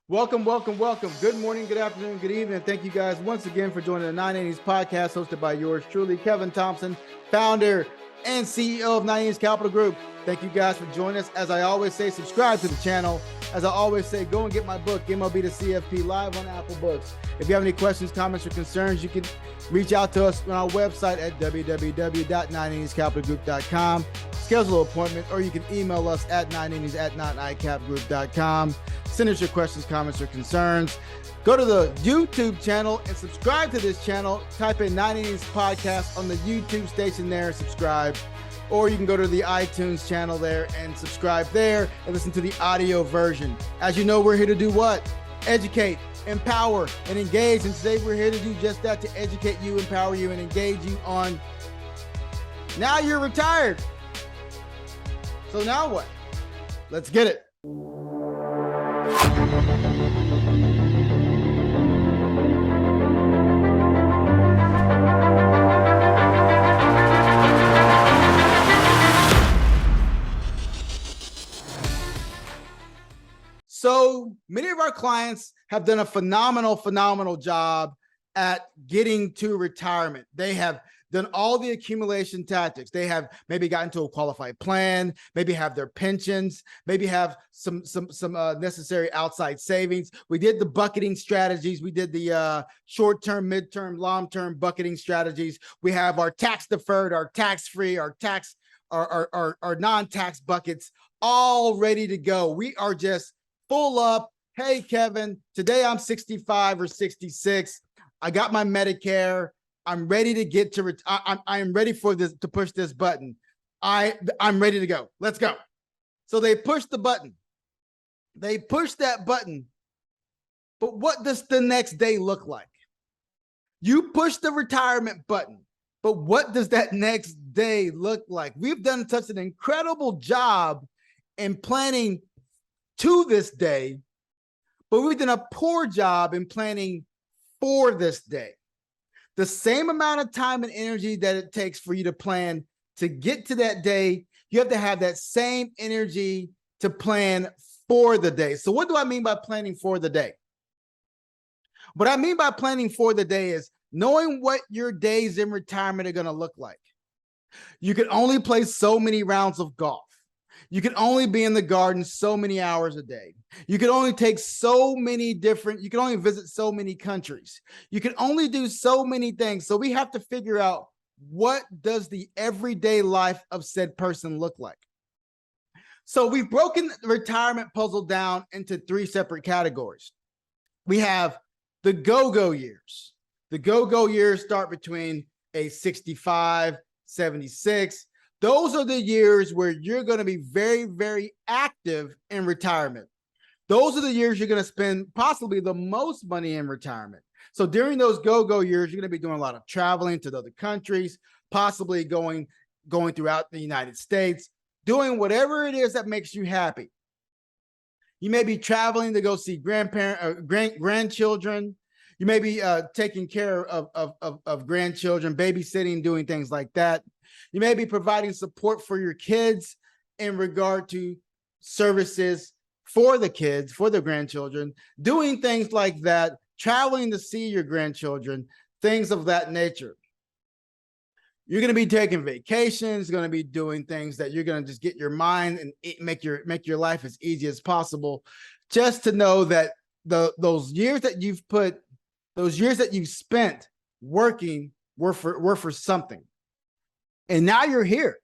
Welcome, welcome, welcome. Good morning, good afternoon, good evening. Thank you guys once again for joining the 980s podcast hosted by yours truly, Kevin Thompson, founder and CEO of 980s Capital Group. Thank you guys for joining us. As I always say, subscribe to the channel. As I always say, go and get my book, MLB to CFP, live on Apple Books. If you have any questions, comments, or concerns, you can reach out to us on our website at www.980scapitalgroup.com. Schedule an appointment, or you can email us at 980s@9icapgroup.com. Send us your questions, comments, or concerns. Go to the YouTube channel and subscribe to this channel. Type in 980s podcast on the YouTube station there, subscribe. Or you can go to the iTunes channel there and subscribe there and listen to the audio version. As you know, we're here to do what? Educate, empower, and engage. And today we're here to do just that, to educate you, empower you, and engage you on now you're retired. So now what? Let's get it. So many of our clients have done a phenomenal job at getting to retirement. They have done all the accumulation tactics. They have maybe gotten to a qualified plan, maybe have their pensions, maybe have some necessary outside savings. We did the bucketing strategies. We did the short-term, mid-term, long-term bucketing strategies. We have our tax deferred, our tax-free, our non-tax buckets all ready to go. We are just full up. Hey, Kevin, today I'm 65 or 66. I got my Medicare. I'm ready to get to I am ready for this, to push this button. I'm ready to go. Let's go. So they push the button. They push that button. But what does the next day look like? You push the retirement button. But what does that next day look like? We've done such an incredible job in planning to this day, but we've done a poor job in planning for this day. The same amount of time and energy that it takes for you to plan to get to that day, you have to have that same energy to plan for the day. So what do I mean by planning for the day? What I mean by planning for the day is knowing what your days in retirement are going to look like. You can only play so many rounds of golf. You can only be in the garden so many hours a day. You can only take so many different, you can only visit so many countries. You can only do so many things. So we have to figure out, what does the everyday life of said person look like? So we've broken the retirement puzzle down into three separate categories. We have the go-go years. The go-go years start between age 65, 76. Those are the years where you're going to be very, very active in retirement. Those are the years you're going to spend possibly the most money in retirement. So during those go-go years, you're going to be doing a lot of traveling to other countries, possibly going throughout the United States, doing whatever it is that makes you happy. You may be traveling to go see grandchildren. You may be taking care of grandchildren, babysitting, doing things like that. You may be providing support for your kids in regard to services for the kids, for the grandchildren, doing things like that, traveling to see your grandchildren, things of that nature. You're going to be taking vacations, going to be doing things that you're going to just get your mind and make your life as easy as possible. Just to know that those years that you've spent working were for something. And now you're here.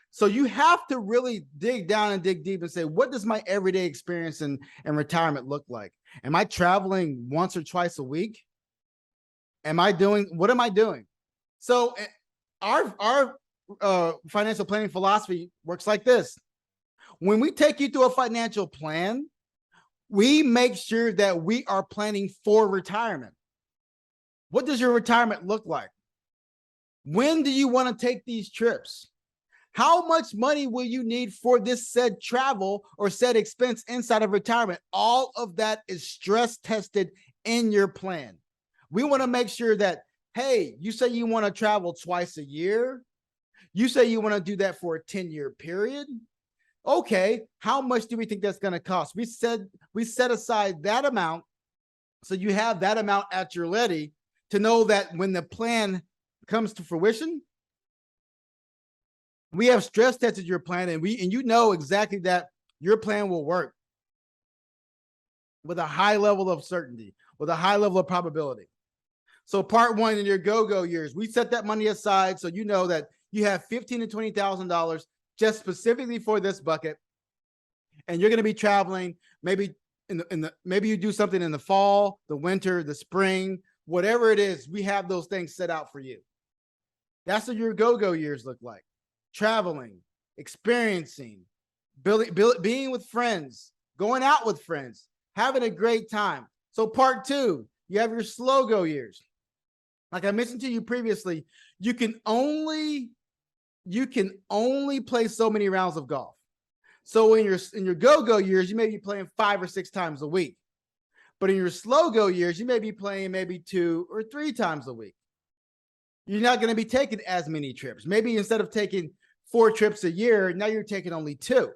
So you have to really dig down and dig deep and say, what does my everyday experience in retirement look like? Am I traveling once or twice a week? What am I doing? So our financial planning philosophy works like this. When we take you through a financial plan, we make sure that we are planning for retirement. What does your retirement look like? When do you want to take these trips? How much money will you need for this said travel or said expense inside of retirement? All of that is stress tested in your plan. We want to make sure that, hey, you say you want to travel twice a year. You say you want to do that for a 10-year period. Okay, how much do we think that's going to cost? We set aside that amount, so you have that amount at your ready to know that when the plan comes to fruition, we have stress tested your plan, and you know exactly that your plan will work with a high level of certainty, with a high level of probability. So part one, in your go-go years, we set that money aside so you know that you have $15,000 to $20,000 just specifically for this bucket, and you're going to be traveling. Maybe maybe you do something in the fall, the winter, the spring, whatever it is. We have those things set out for you. That's what your go-go years look like: traveling, experiencing, being with friends, going out with friends, having a great time. So part two, you have your slow go years. Like I mentioned to you previously, you can only play so many rounds of golf. So in your go-go years, you may be playing 5 or 6 times a week. But in your slow go years, you may be playing maybe 2 or 3 times a week. You're not going to be taking as many trips. Maybe instead of taking 4 trips a year, now you're taking only 2.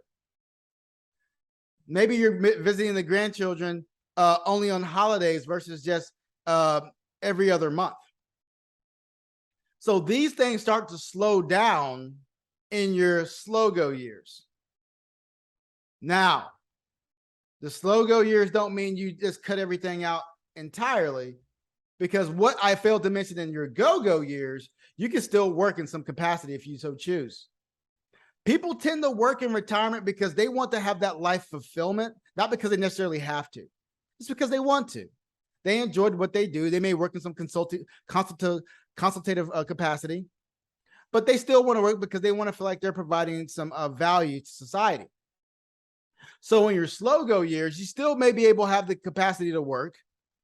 Maybe you're visiting the grandchildren only on holidays versus just every other month. So these things start to slow down in your slow go years. Now, the slow go years don't mean you just cut everything out entirely, because what I failed to mention, in your go-go years, you can still work in some capacity if you so choose. People tend to work in retirement because they want to have that life fulfillment, not because they necessarily have to. It's because they want to. They enjoyed what they do. They may work in some consultative capacity, but they still want to work because they want to feel like they're providing some value to society. So in your slow go years, you still may be able to have the capacity to work,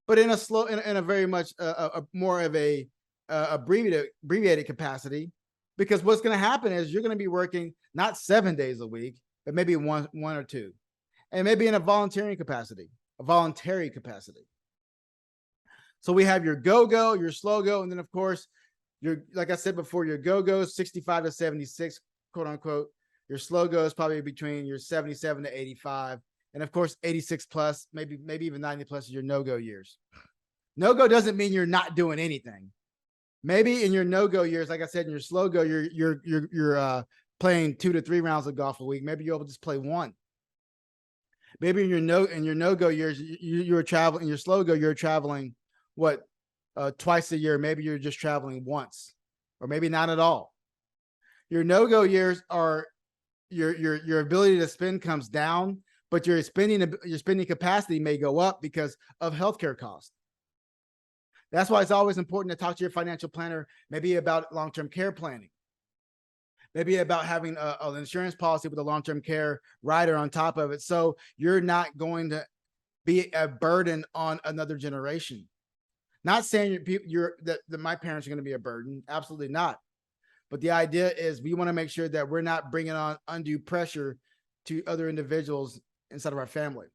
but in a very much more of a abbreviated capacity, because what's going to happen is you're going to be working not 7 days a week, but maybe one or 2, and maybe in a voluntary capacity. So we have your go-go, your slow-go, and then of course, like I said before, your go-go is 65 to 76, quote unquote. Your slow-go is probably between your 77 to 85. And of course, 86 plus, maybe even 90 plus is your no-go years. No-go doesn't mean you're not doing anything. Maybe in your no-go years, like I said, in your slow-go, you're playing 2 to 3 rounds of golf a week. Maybe you'll just play 1. Maybe in your no-go years, you're traveling. In your slow-go, you're traveling twice a year. Maybe you're just traveling once, or maybe not at all. Your no-go years are your ability to spend comes down, but your spending capacity may go up because of healthcare costs. That's why it's always important to talk to your financial planner, maybe about long-term care planning, maybe about having an insurance policy with a long-term care rider on top of it, so you're not going to be a burden on another generation. Not saying that my parents are going to be a burden. Absolutely not. But the idea is we want to make sure that we're not bringing on undue pressure to other individuals inside of our family.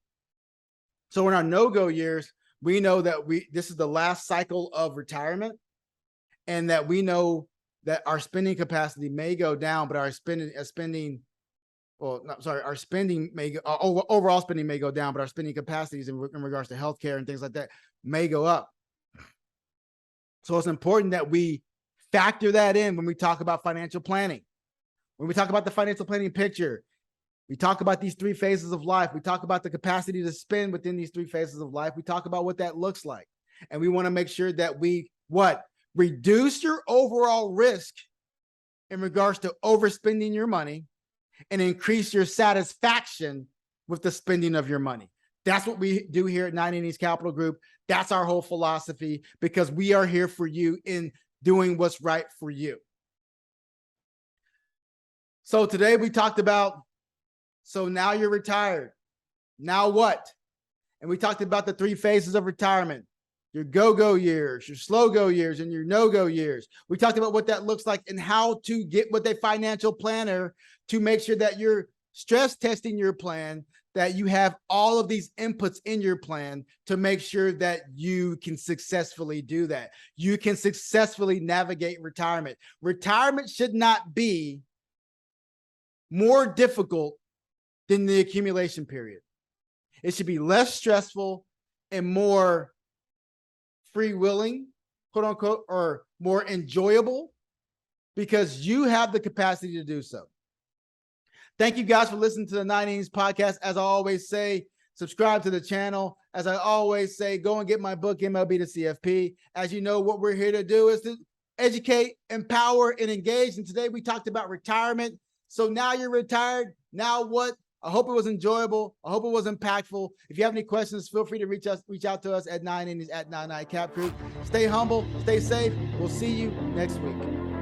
So in our no-go years, we know that this is the last cycle of retirement, and that we know that our spending capacity may go down, but our spending may go, overall spending may go down, but our spending capacities in regards to healthcare and things like that may go up. So it's important that we factor that in when we talk about financial planning. When we talk about the financial planning picture, we talk about these 3 phases of life. We talk about the capacity to spend within these 3 phases of life. We talk about what that looks like. And we want to make sure that we reduce your overall risk in regards to overspending your money, and increase your satisfaction with the spending of your money. That's what we do here at 9 Innings Capital Group. That's our whole philosophy, because we are here for you in doing what's right for you. So today we talked about, so now you're retired. Now what? And we talked about the 3 phases of retirement: your go-go years, your slow-go years, and your no-go years. We talked about what that looks like and how to get with a financial planner to make sure that you're stress testing your plan, that you have all of these inputs in your plan to make sure that you can successfully do that. You can successfully navigate retirement. Retirement should not be more difficult than the accumulation period. It should be less stressful and more free-willing, quote unquote, or more enjoyable because you have the capacity to do so. Thank you guys for listening to the 9 Innings podcast. As I always say, subscribe to the channel. As I always say, go and get my book, MLB to CFP. As you know, what we're here to do is to educate, empower, and engage. And today we talked about retirement. So now you're retired. Now what? I hope it was enjoyable. I hope it was impactful. If you have any questions, feel free to reach out to us at 9 Innings at 99 Cap Crew. Stay humble, stay safe. We'll see you next week.